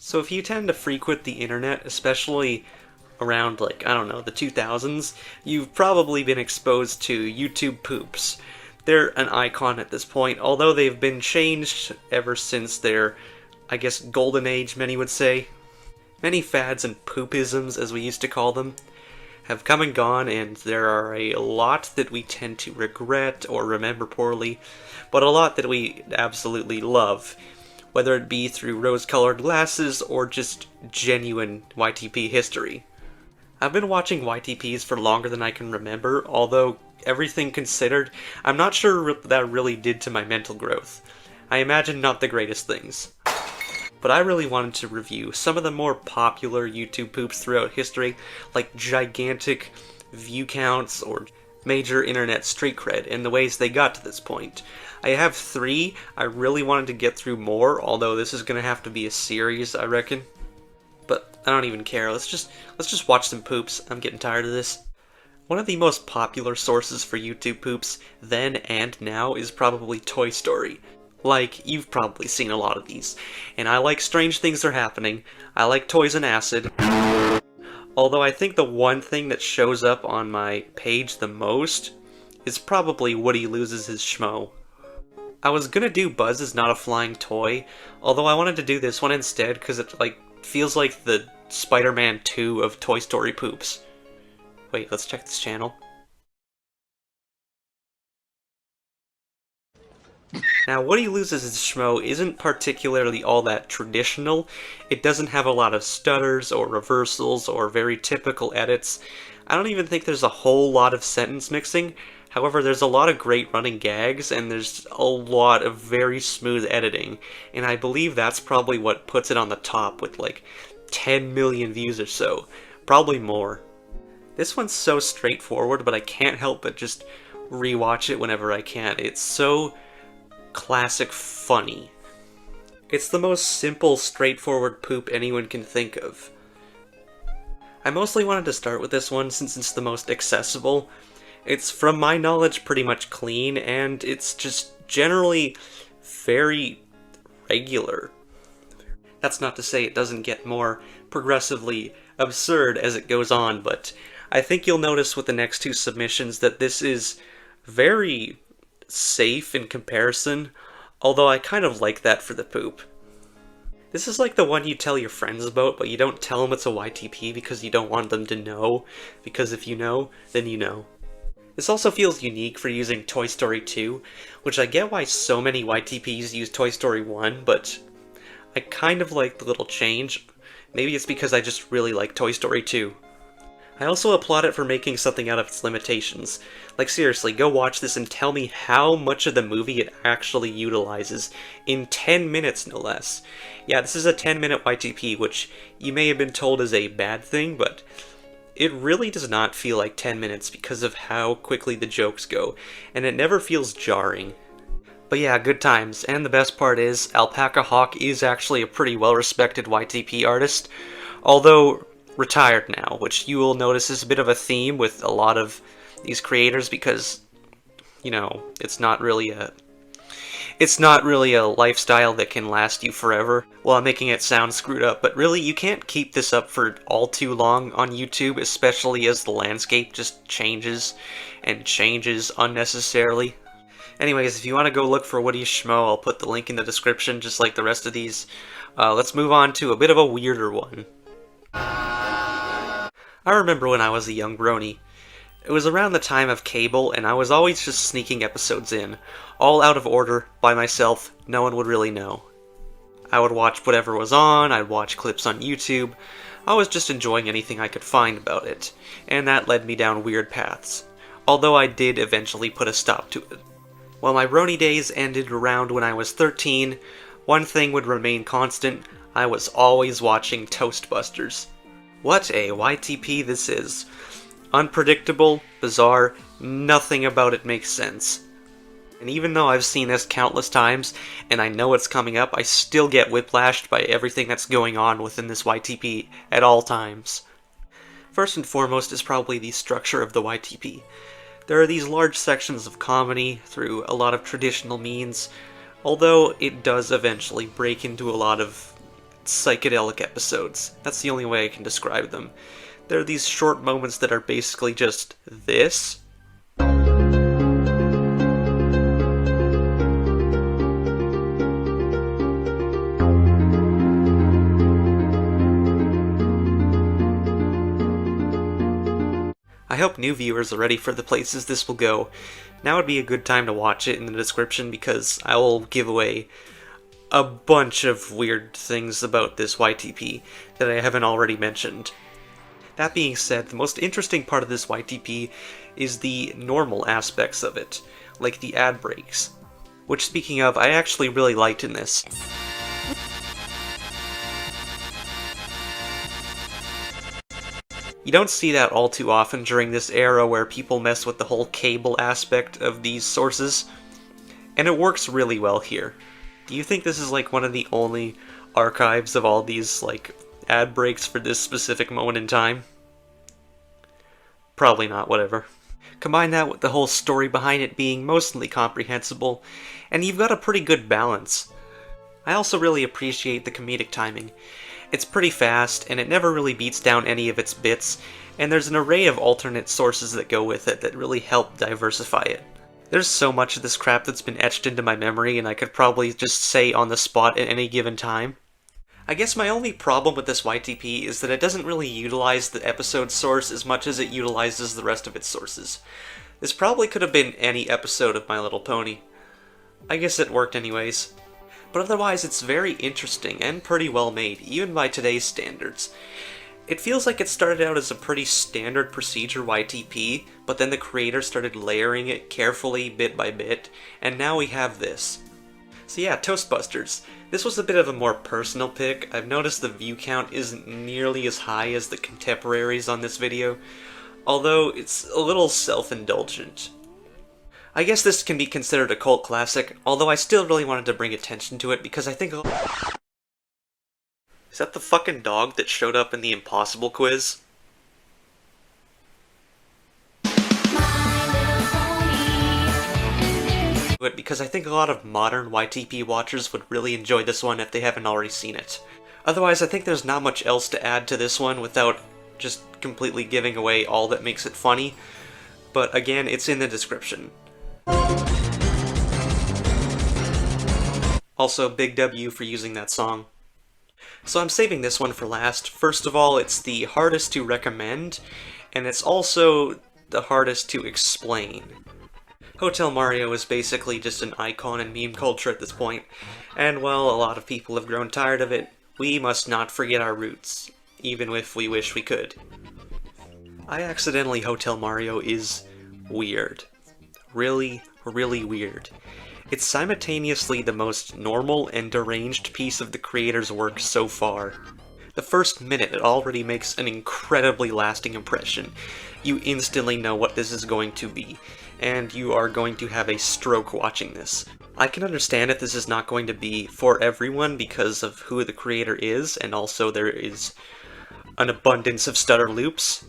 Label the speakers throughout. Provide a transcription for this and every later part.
Speaker 1: So if you tend to frequent the internet, especially around, like, I don't know, the 2000s, you've probably been exposed to YouTube poops. They're an icon at this point, although they've been changed ever since their, I guess, golden age, many would say. Many fads and poopisms, as we used to call them, have come and gone, and there are a lot that we tend to regret or remember poorly, but a lot that we absolutely love, whether it be through rose-colored glasses or just genuine YTP history. I've been watching YTPs for longer than I can remember, although, everything considered, I'm not sure what that really did to my mental growth. I imagine not the greatest things. But I really wanted to review some of the more popular YouTube poops throughout history, like gigantic view counts or major internet street cred, and the ways they got to this point. I have 3. I really wanted to get through more, although this is going to have to be a series, I reckon. But I don't even care. Let's just watch some poops. I'm getting tired of this. One of the most popular sources for YouTube poops then and now is probably Toy Story. Like, you've probably seen a lot of these. And I like Strange Things Are Happening. I like Toys and Acid. Although I think the one thing that shows up on my page the most is probably Woody Loses His Schmoe. I was gonna do Buzz Is Not a Flying Toy, although I wanted to do this one instead because it, feels like the Spider-Man 2 of Toy Story poops. Wait, let's check this channel. Now, Woody Loses His Schmoe isn't particularly all that traditional. It doesn't have a lot of stutters or reversals or very typical edits. I don't even think there's a whole lot of sentence mixing. However, there's a lot of great running gags, and there's a lot of very smooth editing, and I believe that's probably what puts it on the top with like 10 million views or so. Probably more. This one's so straightforward, but I can't help but just rewatch it whenever I can. It's so classic funny. It's the most simple, straightforward poop anyone can think of. I mostly wanted to start with this one since it's the most accessible. It's, from my knowledge, pretty much clean, and it's just generally very regular. That's not to say it doesn't get more progressively absurd as it goes on, but I think you'll notice with the next 2 submissions that this is very safe in comparison, although I kind of like that for the poop. This is like the one you tell your friends about, but you don't tell them it's a YTP because you don't want them to know, because if you know, then you know. This also feels unique for using Toy Story 2, which I get why so many YTPs use Toy Story 1, but I kind of like the little change. Maybe it's because I just really like Toy Story 2. I also applaud it for making something out of its limitations. Like, seriously, go watch this and tell me how much of the movie it actually utilizes, in 10 minutes no less. Yeah, this is a 10-minute YTP, which you may have been told is a bad thing, but it really does not feel like 10 minutes because of how quickly the jokes go, and it never feels jarring. But yeah, good times, and the best part is, Alpaca Hawk is actually a pretty well-respected YTP artist, although retired now, which you will notice is a bit of a theme with a lot of these creators because, you know, it's not really a lifestyle that can last you forever. Well, I'm making it sound screwed up, but really you can't keep this up for all too long on YouTube, especially as the landscape just changes and changes unnecessarily. Anyways, if you want to go look for Woody Schmoe, I'll put the link in the description just like the rest of these. Let's move on to a bit of a weirder one. I remember when I was a young brony. It was around the time of cable, and I was always just sneaking episodes in, all out of order, by myself, no one would really know. I would watch whatever was on, I'd watch clips on YouTube, I was just enjoying anything I could find about it, and that led me down weird paths, although I did eventually put a stop to it. While my brony days ended around when I was 13, one thing would remain constant: I was always watching Toastbusters. What a YTP this is. Unpredictable, bizarre, nothing about it makes sense. And even though I've seen this countless times, and I know it's coming up, I still get whiplashed by everything that's going on within this YTP at all times. First and foremost is probably the structure of the YTP. There are these large sections of comedy through a lot of traditional means, although it does eventually break into a lot of psychedelic episodes. That's the only way I can describe them. There are these short moments that are basically just this. I hope new viewers are ready for the places this will go. Now would be a good time to watch it in the description because I will give away a bunch of weird things about this YTP that I haven't already mentioned. That being said, the most interesting part of this YTP is the normal aspects of it, like the ad breaks, which, speaking of, I actually really liked in this. You don't see that all too often during this era where people mess with the whole cable aspect of these sources, and it works really well here. Do you think this is like one of the only archives of all these like ad breaks for this specific moment in time? Probably not, whatever. Combine that with the whole story behind it being mostly comprehensible, and you've got a pretty good balance. I also really appreciate the comedic timing. It's pretty fast, and it never really beats down any of its bits, and there's an array of alternate sources that go with it that really help diversify it. There's so much of this crap that's been etched into my memory, and I could probably just say on the spot at any given time. I guess my only problem with this YTP is that it doesn't really utilize the episode source as much as it utilizes the rest of its sources. This probably could have been any episode of My Little Pony. I guess it worked anyways. But otherwise, it's very interesting and pretty well made, even by today's standards. It feels like it started out as a pretty standard procedure YTP, but then the creator started layering it carefully bit by bit, and now we have this. So yeah, Toastbusters. This was a bit of a more personal pick. I've noticed the view count isn't nearly as high as the contemporaries on this video, although it's a little self-indulgent. I guess this can be considered a cult classic, although I still really wanted to bring attention to it because I think... Is that the fucking dog that showed up in the Impossible quiz? Because I think a lot of modern YTP watchers would really enjoy this one if they haven't already seen it. Otherwise, I think there's not much else to add to this one without just completely giving away all that makes it funny. But again, it's in the description. Also, big W for using that song. So I'm saving this one for last. First of all, it's the hardest to recommend, and it's also the hardest to explain. Hotel Mario is basically just an icon in meme culture at this point, and while a lot of people have grown tired of it, we must not forget our roots, even if we wish we could. I Accidentally Hotel Mario is weird. Really, really weird. It's simultaneously the most normal and deranged piece of the creator's work so far. The first minute it already makes an incredibly lasting impression. You instantly know what this is going to be, and you are going to have a stroke watching this. I can understand if this is not going to be for everyone because of who the creator is, and also there is an abundance of stutter loops.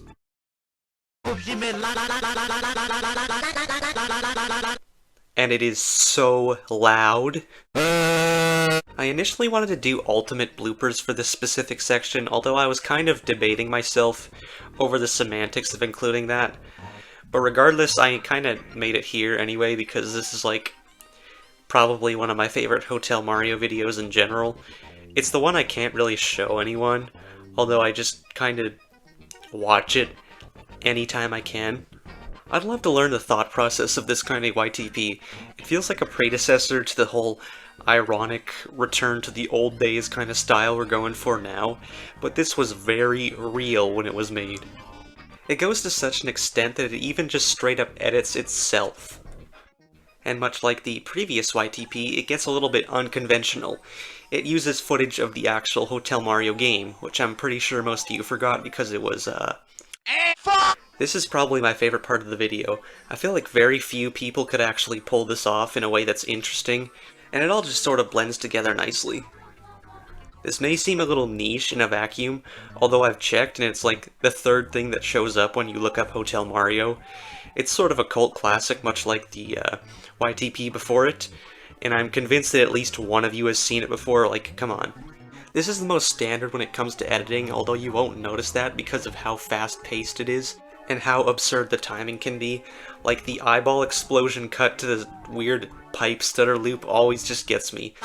Speaker 1: And it is so loud. I initially wanted to do ultimate bloopers for this specific section, although I was kind of debating myself over the semantics of including that. But regardless, I kind of made it here anyway, because this is like probably one of my favorite Hotel Mario videos in general. It's the one I can't really show anyone, although I just kind of watch it anytime I can. I'd love to learn the thought process of this kind of YTP. It feels like a predecessor to the whole ironic return to the old days kind of style we're going for now, but this was very real when it was made. It goes to such an extent that it even just straight up edits itself. And much like the previous YTP, it gets a little bit unconventional. It uses footage of the actual Hotel Mario game, which I'm pretty sure most of you forgot because it was, This is probably my favorite part of the video. I feel like very few people could actually pull this off in a way that's interesting, and it all just sort of blends together nicely. This may seem a little niche in a vacuum, although I've checked and it's like the third thing that shows up when you look up Hotel Mario. It's sort of a cult classic, much like the YTP before it, and I'm convinced that at least one of you has seen it before. Like, come on. This is the most standard when it comes to editing, although you won't notice that because of how fast-paced it is, and how absurd the timing can be. Like, the eyeball explosion cut to this weird pipe stutter loop always just gets me.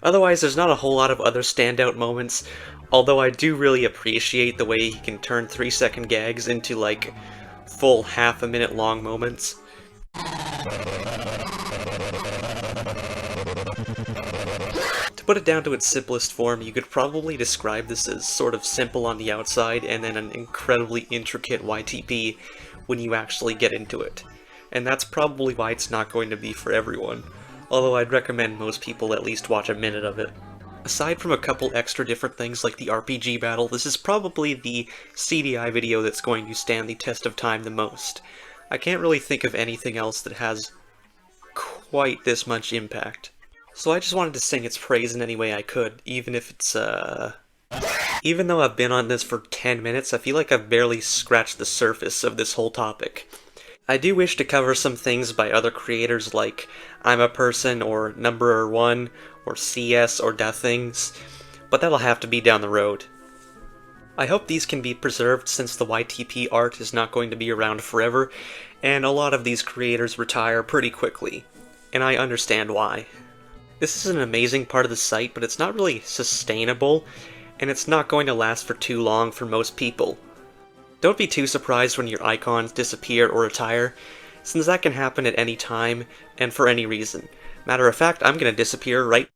Speaker 1: Otherwise, there's not a whole lot of other standout moments, although I do really appreciate the way he can turn 3-second gags into, like, full half-a-minute long moments. To put it down to its simplest form, you could probably describe this as sort of simple on the outside and then an incredibly intricate YTP when you actually get into it. And that's probably why it's not going to be for everyone, although I'd recommend most people at least watch a minute of it. Aside from a couple extra different things like the RPG battle, this is probably the CDI video that's going to stand the test of time the most. I can't really think of anything else that has quite this much impact. So I just wanted to sing its praise in any way I could, even if it's, Even though I've been on this for 10 minutes, I feel like I've barely scratched the surface of this whole topic. I do wish to cover some things by other creators like I'm a Person, or Number One, or CS, or Death Things, but that'll have to be down the road. I hope these can be preserved since the YTP art is not going to be around forever, and a lot of these creators retire pretty quickly, and I understand why. This is an amazing part of the site, but it's not really sustainable, and it's not going to last for too long for most people. Don't be too surprised when your icons disappear or retire, since that can happen at any time, and for any reason. Matter of fact, I'm gonna disappear right